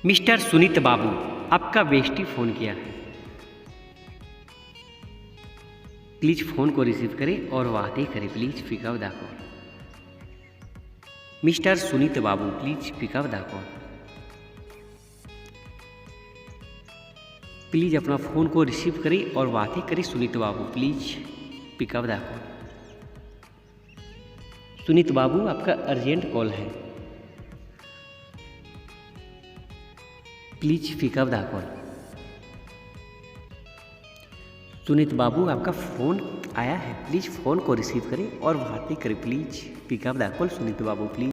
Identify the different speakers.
Speaker 1: Mister Sunit Babu, आपका bestie phone किया है। प्लीज़ फ़ोन को रिसीव करें और बातें करें। Please pick up the call. Mister Sunit Babu, please pick up the call. Please अपना फ़ोन को रिसीव करें और बातें करें। Sunit Babu, please pick up the call. Sunit Babu, आपका अर्जेंट कॉल है। Please pick up the call. Sunit Babu, आपका फ़ोन आया है। प्लीज़ फ़ोन को रिसीव करें और बातें करें। Please pick up the call. Sunit Babu, please.